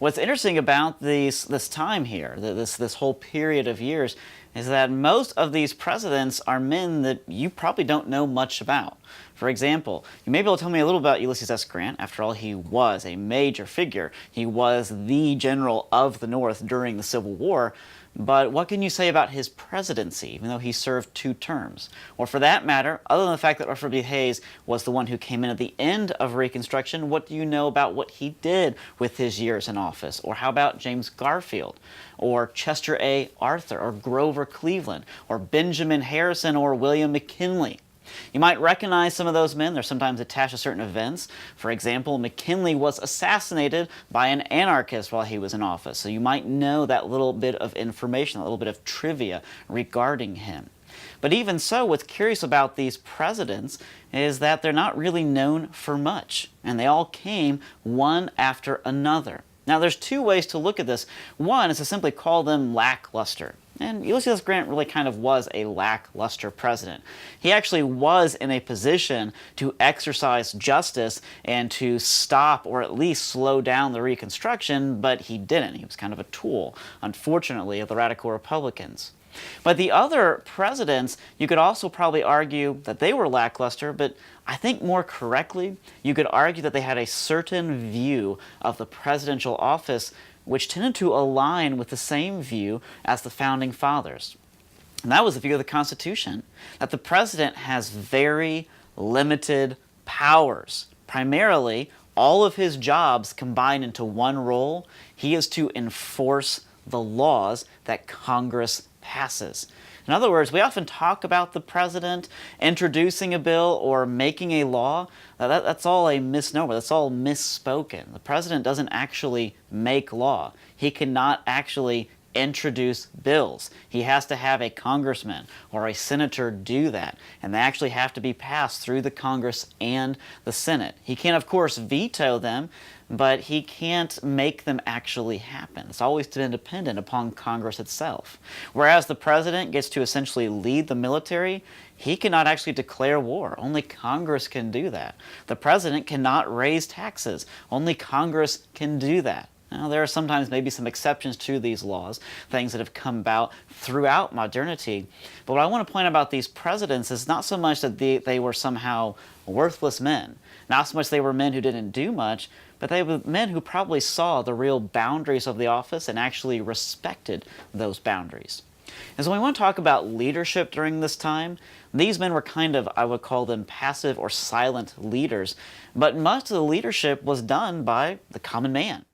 What's interesting about this time here, this whole period of years, is that most of these presidents are men that you probably don't know much about. For example, you may be able to tell me a little about Ulysses S. Grant. After all, he was a major figure. He was the general of the North during the Civil War. But what can you say about his presidency, even though he served 2 terms? Or for that matter, other than the fact that Rutherford B. Hayes was the one who came in at the end of Reconstruction, what do you know about what he did with his years in office? Or how about James Garfield? Or Chester A. Arthur? Or Grover Cleveland? Or Benjamin Harrison? Or William McKinley? You might recognize some of those men. They're sometimes attached to certain events. For example, McKinley was assassinated by an anarchist while he was in office. So you might know that little bit of information, a little bit of trivia regarding him. But even so, what's curious about these presidents is that they're not really known for much. And they all came one after another. Now, there's 2 ways to look at this. One is to simply call them lackluster. And Ulysses S. Grant really kind of was a lackluster president. He actually was in a position to exercise justice and to stop or at least slow down the Reconstruction, but he didn't. He was kind of a tool, unfortunately, of the radical Republicans. But the other presidents, you could also probably argue that they were lackluster, but I think more correctly, you could argue that they had a certain view of the presidential office which tended to align with the same view as the Founding Fathers. And that was the view of the Constitution, that the president has very limited powers. Primarily, all of his jobs combined into one role. He is to enforce the laws that Congress passes. In other words, we often talk about the president introducing a bill or making a law. That's all a misnomer. That's all misspoken. The president doesn't actually make law. He cannot actually introduce bills. He has to have a congressman or a senator do that, and they actually have to be passed through the Congress and the Senate. He can, of course, veto them, but he can't make them actually happen. It's always been dependent upon Congress itself. Whereas the president gets to essentially lead the military, he cannot actually declare war. Only Congress can do that. The president cannot raise taxes. Only Congress can do that. Now, there are sometimes maybe some exceptions to these laws, things that have come about throughout modernity. But what I want to point out about these presidents is not so much that they were somehow worthless men, not so much they were men who didn't do much, but they were men who probably saw the real boundaries of the office and actually respected those boundaries. And so when we want to talk about leadership during this time, these men were kind of, I would call them passive or silent leaders, but much of the leadership was done by the common man.